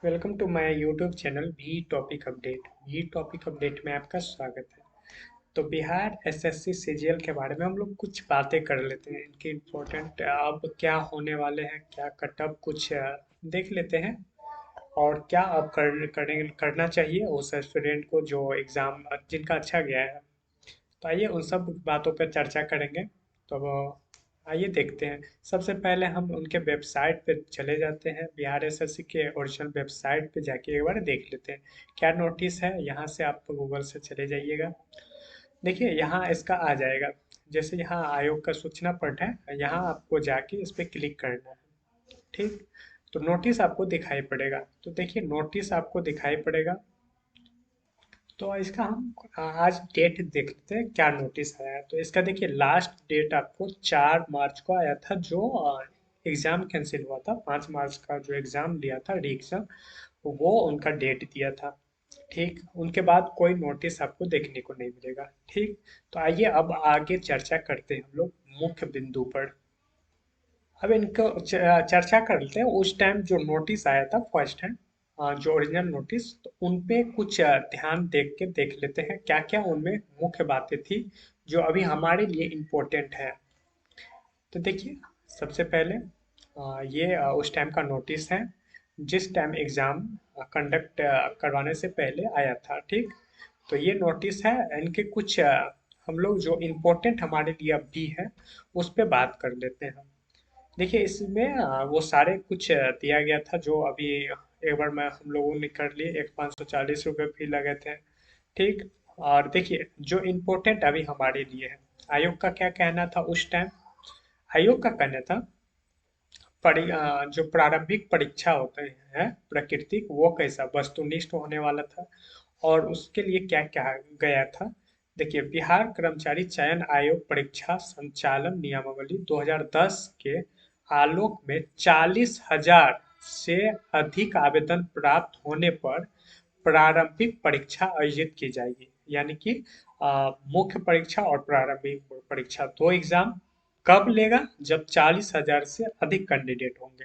Welcome to my YouTube channel V topic update में आपका स्वागत है। तो बिहार एसएससी सीजीएल के बारे में हम लोग कुछ बातें कर लेते हैं। इनके इम्पोर्टेंट अब क्या होने वाले हैं, क्या कटअप कुछ देख लेते हैं। और क्या अब करना चाहिए उस एस्पिरेंट को जो एग्ज़ाम जिनका अच्छा गया है। तो आइए उन सब बातों पर चर्चा करेंगे। तो आइए देखते हैं। सबसे पहले हम उनके वेबसाइट पे चले जाते हैं, बिहार एसएससी के ओरिजिनल वेबसाइट पे जाके एक बार देख लेते हैं क्या नोटिस है। यहाँ से आप गूगल से चले जाइएगा। देखिए यहाँ इसका आ जाएगा। जैसे यहाँ आयोग का सूचना पट है, यहाँ आपको जाके इस पर क्लिक करना है। ठीक। तो नोटिस आपको दिखाई पड़ेगा। तो देखिए नोटिस आपको दिखाई पड़ेगा। तो इसका हम आज डेट देखते हैं क्या नोटिस आया है। तो इसका देखिए लास्ट डेट आपको 4 मार्च को आया था, जो एग्ज़ाम कैंसिल हुआ था। 5 मार्च का जो एग्ज़ाम लिया था री एग्ज़ाम, वो उनका डेट दिया था। ठीक। उनके बाद कोई नोटिस आपको देखने को नहीं मिलेगा। ठीक। तो आइए अब आगे चर्चा करते हैं हम लोग मुख्य बिंदु पर। अब इनको चर्चा कर लेते हैं। उस टाइम जो नोटिस आया था फर्स्ट हैंड, जो ओरिजिनल नोटिस, तो उन पे कुछ ध्यान देख के देख लेते हैं क्या क्या उनमें मुख्य बातें थी जो अभी हमारे लिए इम्पोर्टेंट है। तो देखिए सबसे पहले ये उस टाइम का नोटिस है जिस टाइम एग्ज़ाम कंडक्ट करवाने से पहले आया था। ठीक। तो ये नोटिस है। इनके कुछ हम लोग जो इम्पोर्टेंट हमारे लिए अब भी है उस पे बात कर लेते हैं। देखिए इसमें वो सारे कुछ दिया गया था जो अभी एक बार मैं हम लोगों ने कर लिए। एक 540 रुपये फी लगे थे। ठीक। और देखिए जो इम्पोर्टेंट अभी हमारे लिए है, आयोग का क्या कहना था उस टाइम। आयोग का कहना था जो प्रारंभिक परीक्षा होते हैं प्राकृतिक, वो कैसा वस्तुनिष्ठ होने वाला था। और उसके लिए क्या कहा गया था। देखिए बिहार कर्मचारी चयन आयोग परीक्षा संचालन नियमावली 2010 के आलोक में 40,000 से अधिक आवेदन प्राप्त होने पर प्रारंभिक परीक्षा आयोजित की जाएगी। यानी कि मुख्य परीक्षा और प्रारंभिक परीक्षा दो एग्जाम कब लेगा, जब 40,000 से अधिक कैंडिडेट होंगे।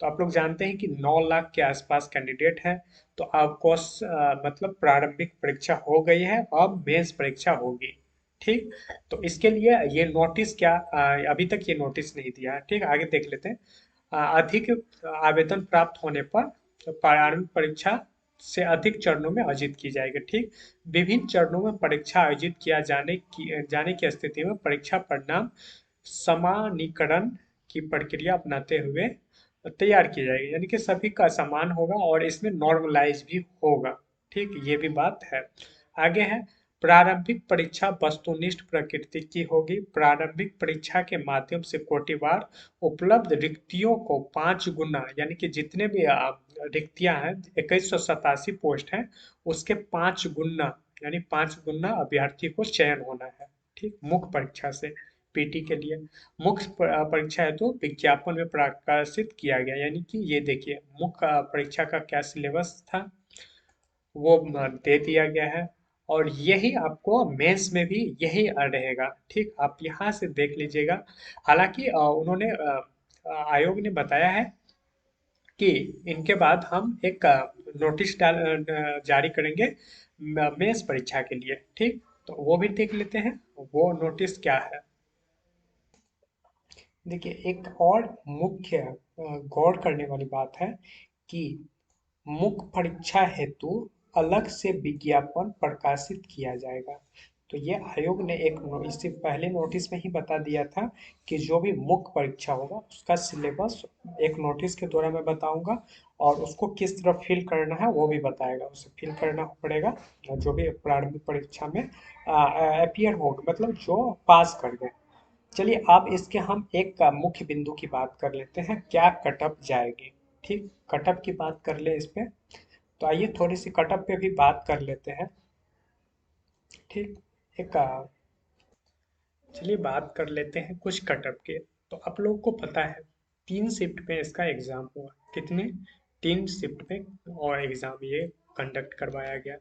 तो आप लोग जानते हैं कि 9 लाख के आसपास कैंडिडेट है। तो आपको मतलब प्रारंभिक परीक्षा हो गई है, अब मेंस परीक्षा होगी। ठीक। तो इसके लिए ये नोटिस क्या अभी तक ये नोटिस नहीं दिया है। ठीक। आगे देख लेते हैं। अधिक आवेदन प्राप्त होने पर प्रारंभिक परीक्षा से अधिक चरणों में आयोजित की जाएगी। ठीक। विभिन्न चरणों में परीक्षा आयोजित किया जाने की स्थिति में परीक्षा परिणाम समानीकरण की प्रक्रिया अपनाते हुए तैयार की जाएगी। यानी कि सभी का समान होगा और इसमें नॉर्मलाइज भी होगा। ठीक। ये भी बात है। आगे है प्रारंभिक परीक्षा वस्तुनिष्ठ प्रकृति की होगी। प्रारंभिक परीक्षा के माध्यम से कोटिवार उपलब्ध रिक्तियों को 5 गुना, यानी कि जितने भी रिक्तियां हैं 2187 पोस्ट हैं, उसके 5 गुना, यानी 5 गुना अभ्यर्थी को चयन होना है। ठीक। मुख्य परीक्षा से पीटी के लिए मुख्य परीक्षा है तो विज्ञापन में प्रकाशित किया गया। यानी कि ये देखिए मुख्य परीक्षा का क्या सिलेबस था वो दे दिया गया है। और यही आपको मेंस में भी यही रहेगा। ठीक। आप यहाँ से देख लीजिएगा। हालांकि उन्होंने आयोग ने बताया है कि इनके बाद हम एक नोटिस जारी करेंगे मेंस परीक्षा के लिए। ठीक। तो वो भी देख लेते हैं वो नोटिस क्या है। देखिए एक और मुख्य गौर करने वाली बात है कि मुख्य परीक्षा हेतु अलग से विज्ञापन प्रकाशित किया जाएगा। तो ये आयोग ने इससे पहले नोटिस में ही बता दिया था कि जो भी मुख्य परीक्षा होगा उसका सिलेबस एक नोटिस के द्वारा मैं बताऊंगा। और उसको किस तरह फिल करना है वो भी बताएगा। उसे फिल करना पड़ेगा जो भी प्रारंभिक परीक्षा में अपियर होगा, मतलब जो पास कर गए। चलिए अब इसके हम एक का मुख्य बिंदु की बात कर लेते हैं, क्या कटअप जाएगी। ठीक। कटअप की बात कर ले इस पे। तो आइए थोड़ी सी कटअप पे भी बात कर लेते हैं। ठीक। एक चलिए बात कर लेते हैं कुछ कटअप के। तो आप लोगों को पता है 3 शिफ्ट में इसका एग्जाम हुआ। कितने? 3 शिफ्ट में और एग्जाम ये कंडक्ट करवाया गया।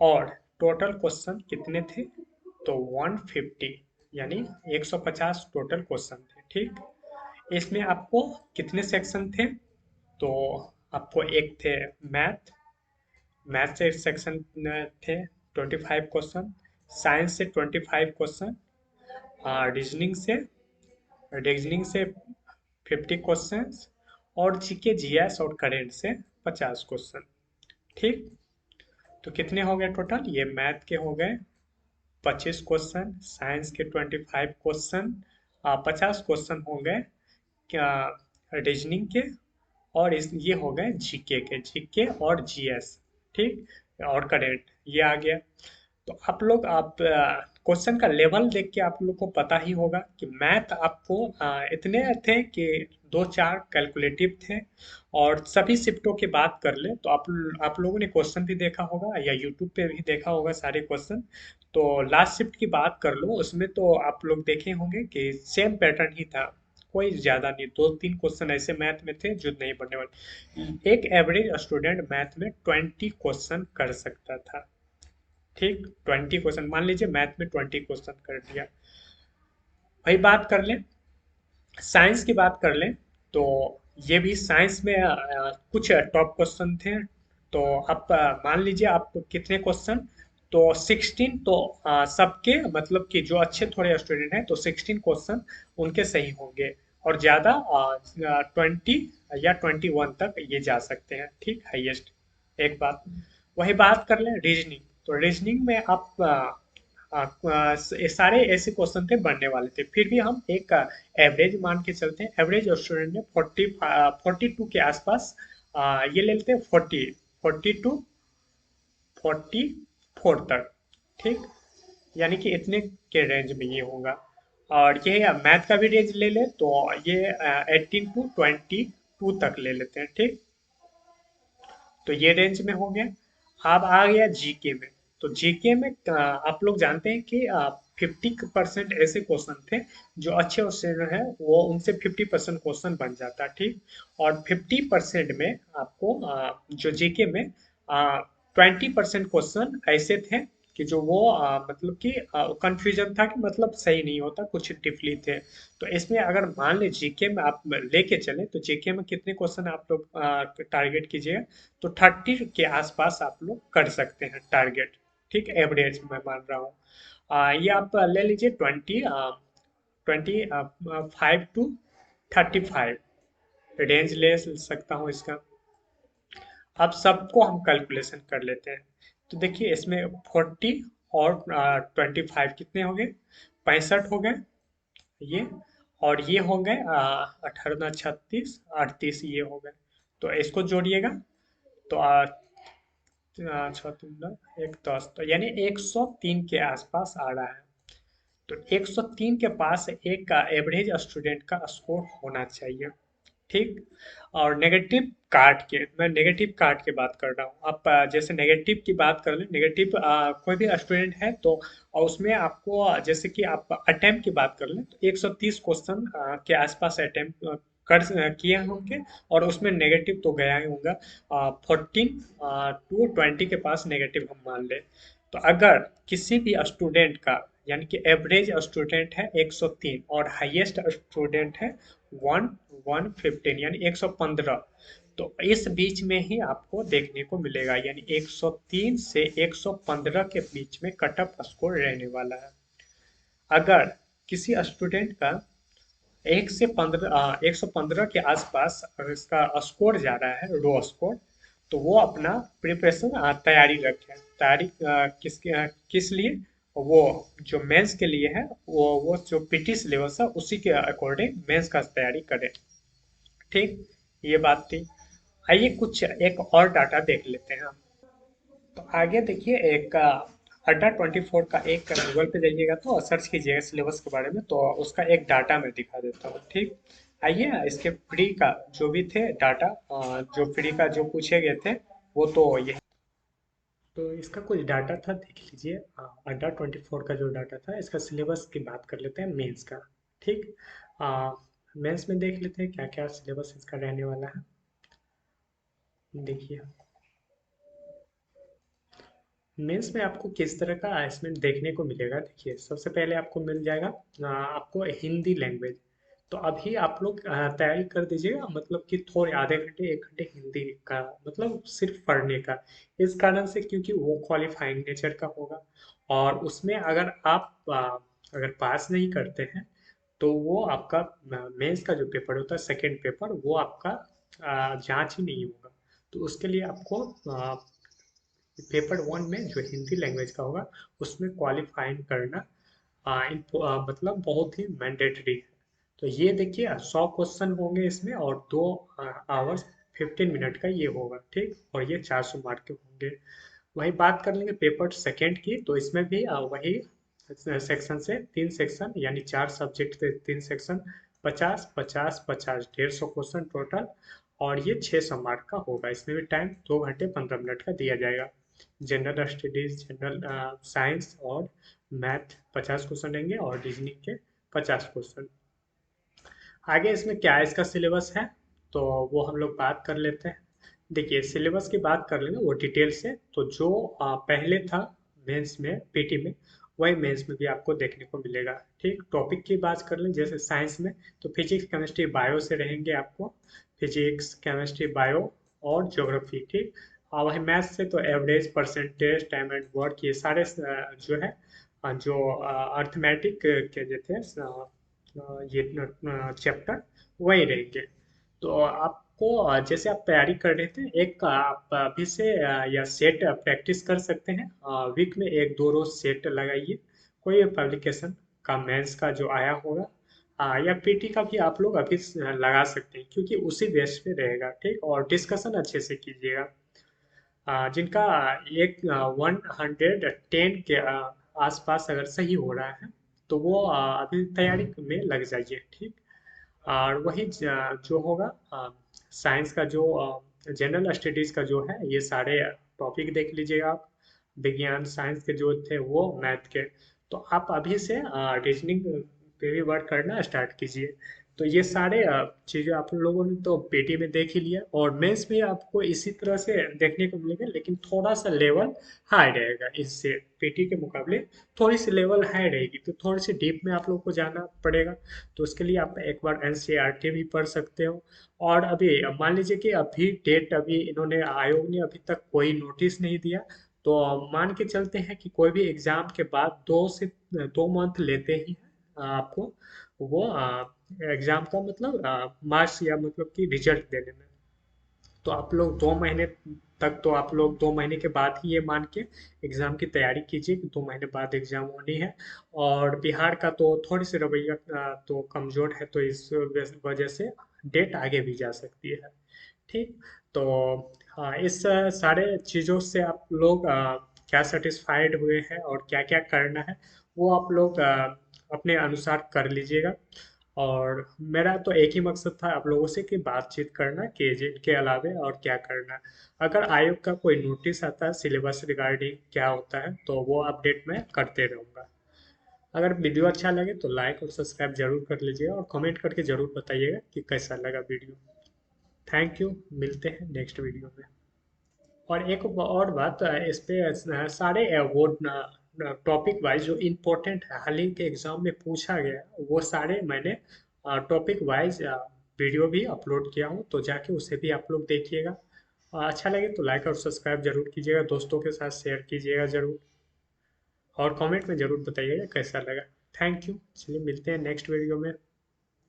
और टोटल क्वेश्चन कितने थे? तो 150, यानी 150 टोटल क्वेश्चन थे। ठीक। इसमें आपको कितने सेक्शन थे? तो आपको एक थे मैथ, मैथ से सेक्शन थे 25 क्वेश्चन, साइंस से 25 क्वेश्चन, रीजनिंग से रीजनिंग से 50 क्वेश्चंस, और जीके जीएस और करेंट से 50 क्वेश्चन। ठीक, तो कितने हो गए टोटल? ये मैथ के हो गए 25 क्वेश्चन, साइंस के 25 क्वेश्चन, 50 क्वेश्चन हो गए क्या रीजनिंग के, और इस ये हो गए जीके और जीएस। ठीक, और करेंट ये आ गया। तो आप क्वेश्चन का लेवल देख के आप लोग को पता ही होगा कि मैथ आपको इतने थे कि दो चार कैलकुलेटिव थे, और सभी शिफ्टों की बात कर ले तो आप लोगों ने क्वेश्चन भी देखा होगा या यूट्यूब पे भी देखा होगा सारे क्वेश्चन। तो लास्ट शिफ्ट की बात कर लो, उसमें तो आप लोग देखे होंगे कि सेम पैटर्न ही था, कोई ज्यादा नहीं, दो तीन क्वेश्चन ऐसे मैथ में थे जो नहीं बनने वाले। एक एवरेज स्टूडेंट मैथ में 20 क्वेश्चन कर सकता था। ठीक, 20 क्वेश्चन, मान लीजिए मैथ में 20 क्वेश्चन कर दिया। वही बात कर लें, साइंस की बात कर लें, तो ये भी साइंस में कुछ टॉप क्वेश्चन थे। तो आप मान लीजिए आप कितने क्वेश्चन, तो 16, तो सबके मतलब कि जो अच्छे थोड़े स्टूडेंट हैं तो 16 क्वेश्चन उनके सही होंगे, और ज़्यादा 20 या 21 तक ये जा सकते हैं। ठीक, हाईएस्ट। एक बात, वही बात कर लें रीजनिंग, तो रीजनिंग में आप ये सारे ऐसे क्वेश्चन थे बनने वाले थे, फिर भी हम एक एवरेज मान के चलते हैं। एवरेज स्टूडेंट ने 42 के आसपास ये ले लेते हैं, 44 तक। ठीक, यानी कि इतने के रेंज में ये होगा। और ये मैथ का भी रेंज ले ले तो ये 18 to 22 तक ले लेते हैं। ठीक, तो ये रेंज में हो गया। अब आ गया जीके में, तो जीके में आप लोग जानते हैं कि 50% ऐसे क्वेश्चन थे जो अच्छे क्वेश्चन है वो उनसे 50% क्वेश्चन बन जाता। ठीक, और 50% में आपको जो जीके में 20% क्वेश्चन ऐसे थे कि जो वो मतलब कि कंफ्यूजन था, कि मतलब सही नहीं होता, कुछ टिफली थे। तो इसमें अगर मान ले जीके में आप लेके चले, तो जीके में कितने क्वेश्चन आप लोग टारगेट कीजिएगा, तो 30 के आसपास आप लोग कर सकते हैं टारगेट। ठीक, एवरेज मैं मान रहा हूँ। ये आप ले लीजिए 25 to 35 रेंज ले सकता हूँ इसका। अब सबको हम कैलकुलेशन कर लेते हैं, तो देखिए इसमें 40 और 25 कितने हो गए, 65 हो गए ये, और ये हो गए 18 36 38 ये हो गए। तो इसको जोड़िएगा, तो एक 10, तो यानी 103 के आसपास आ रहा है। तो 103 के पास एक एवरेज स्टूडेंट का स्कोर होना चाहिए। ठीक, और नेगेटिव काट के, मैं नेगेटिव काट के बात कर रहा हूँ। आप जैसे नेगेटिव की बात कर लें, नेगेटिव कोई भी स्टूडेंट है तो और उसमें आपको जैसे कि आप अटेम्प्ट की बात कर लें तो 130 क्वेश्चन के आसपास अटेम्प्ट किए होंगे, और उसमें नेगेटिव तो गया ही होगा 14 to 20 के पास नेगेटिव हम मान लें। तो अगर किसी भी स्टूडेंट का, यानी कि एवरेज स्टूडेंट है 103 और हाईएस्ट स्टूडेंट है 115 यानी 115, तो इस बीच में ही आपको देखने को मिलेगा, यानी 103 से 115 के बीच में कट ऑफ स्कोर रहने वाला है। अगर किसी स्टूडेंट का 115 के आसपास अगर इसका स्कोर जा रहा है, रो स्कोर, तो वो अपना प्रिपरेशन तैयारी रखें। तैयारी किस लिए? वो जो मेंस के लिए है, वो जो पीटी सिलेबस है उसी के अकॉर्डिंग मेंस का तैयारी करें। ठीक, ये बात थी। आइए कुछ एक और डाटा देख लेते हैं हम। तो आगे देखिए, एक अड्डा 24 का एक गूगल पे जाइएगा तो सर्च कीजिएगा सिलेबस के बारे में, तो उसका एक डाटा मैं दिखा देता हूँ। ठीक, आइए इसके फ्री का जो भी थे डाटा, जो फ्री का जो पूछे गए थे वो तो ये, तो इसका कुछ डाटा था, देख लीजिए। अड्डा 24 का जो डाटा था, इसका सिलेबस की बात कर लेते हैं मेंस का। ठीक, मेंस में देख लेते हैं क्या क्या सिलेबस इसका रहने वाला है। देखिए मेंस में आपको किस तरह का असेसमेंट देखने को मिलेगा। देखिए सबसे पहले आपको मिल जाएगा आपको हिंदी लैंग्वेज। तो अभी आप लोग तैयारी कर दीजिएगा, मतलब कि थोड़े आधे घंटे 1 घंटे हिंदी का, मतलब सिर्फ पढ़ने का। इस कारण से क्योंकि वो क्वालिफाइंग नेचर का होगा, और उसमें अगर आप अगर पास नहीं करते हैं तो वो आपका मेंस का जो पेपर होता है, सेकंड पेपर, वो आपका जांच ही नहीं होगा। तो उसके लिए आपको पेपर वन में जो हिंदी लैंग्वेज का होगा उसमें क्वालिफाइंग करना मतलब बहुत ही मैंडेटरी है। तो ये देखिए 100 क्वेश्चन होंगे इसमें, और 2 आवर्स 15 मिनट का ये होगा, ठीक। और ये 400 मार्क के होंगे। वही बात कर लेंगे पेपर सेकंड की, तो इसमें भी वही सेक्शन से 3 सेक्शन, यानी 4 सब्जेक्ट से 3 सेक्शन, 50 50 50 150 क्वेश्चन टोटल। और ये 600 मार्क का होगा। इसमें भी टाइम 2 घंटे 15 मिनट का दिया जाएगा। जनरल स्टडीज, जनरल साइंस और मैथ 50 क्वेश्चन रहेंगे, और रीजनिंग के 50 क्वेश्चन। आगे इसमें क्या है, इसका सिलेबस है, तो वो हम लोग बात कर लेते हैं। देखिए सिलेबस की बात कर लेंगे वो डिटेल से। तो जो पहले था मेंस में, पीटी में, वही मेंस में भी आपको देखने को मिलेगा, ठीक। टॉपिक की बात कर लें, जैसे साइंस में तो फिजिक्स केमिस्ट्री बायो से रहेंगे आपको, फिजिक्स केमिस्ट्री बायो और ज्योग्राफी, ठीक। और वही मैथ्स से तो average, percentage, time and work, ये सारे जो है जो अर्थमेटिक के जो थे ये चैप्टर वही रहेंगे। तो आपको जैसे आप तैयारी कर रहे थे, एक आप अभी से या सेट प्रैक्टिस कर सकते हैं। वीक में 1 2 रोज सेट लगाइए, कोई पब्लिकेशन का मेंस का जो आया होगा, या पीटी का भी आप लोग अभी लगा सकते हैं, क्योंकि उसी बेस पे रहेगा, ठीक। और डिस्कशन अच्छे से कीजिएगा। जिनका एक 110 के आसपास अगर सही हो रहा है तो वो अभी तैयारी में लग जाइए, ठीक। और वही जो होगा साइंस का जो जनरल स्टडीज का जो है, ये सारे टॉपिक देख लीजिएगा आप। विज्ञान साइंस के जो थे वो, मैथ के, तो आप अभी से रीजनिंग पे भी वर्क करना स्टार्ट कीजिए। तो ये सारे चीज़ें आप लोगों ने तो पीटी में देख ही लिया, और मेंस में आपको इसी तरह से देखने को मिलेगा, लेकिन थोड़ा सा लेवल हाई रहेगा इससे, पीटी के मुकाबले थोड़ी सी लेवल हाई रहेगी, तो थोड़ी सी डीप में आप लोग को जाना पड़ेगा। तो उसके लिए आप एक बार एनसीईआरटी भी पढ़ सकते हो। और अभी मान लीजिए कि अभी डेट, अभी इन्होंने, आयोग ने अभी तक कोई नोटिस नहीं दिया, तो मान के चलते हैं कि कोई भी एग्जाम के बाद 2 से 2 मंथ लेते ही हैं आपको वो एग्जाम का मतलब मार्क्स, या मतलब कि रिजल्ट देने में। तो आप लोग 2 महीने तक, तो आप लोग 2 महीने के बाद ही ये मान के एग्जाम की तैयारी कीजिए कि 2 महीने बाद एग्जाम होनी है। और बिहार का तो थोड़ी सी रवैया तो कमजोर है, तो इस वजह से डेट आगे भी जा सकती है, ठीक। तो हाँ, इस सारे चीज़ों से आप लोग क्या सेटिस्फाइड हुए हैं और क्या क्या करना है, वो आप लोग अपने अनुसार कर लीजिएगा। और मेरा तो एक ही मकसद था आप लोगों से कि बातचीत करना, कि इनके अलावे और क्या करना है। अगर आयोग का कोई नोटिस आता है सिलेबस रिगार्डिंग क्या होता है, तो वो अपडेट मैं करते रहूँगा। अगर वीडियो अच्छा लगे तो लाइक और सब्सक्राइब जरूर कर लीजिएगा, और कमेंट करके जरूर बताइएगा कि कैसा लगा वीडियो। थैंक यू, मिलते हैं नेक्स्ट वीडियो में। और एक और बात, इस पे सारे वो टॉपिक वाइज जो इम्पोर्टेंट है, हाल ही के एग्जाम में पूछा गया, वो सारे मैंने टॉपिक वाइज वीडियो भी अपलोड किया हूँ, तो जाके उसे भी आप लोग देखिएगा। अच्छा लगे तो लाइक और सब्सक्राइब जरूर कीजिएगा, दोस्तों के साथ शेयर कीजिएगा जरूर, और कमेंट में जरूर बताइएगा कैसा लगा। थैंक यू, चलिए मिलते हैं नेक्स्ट वीडियो में।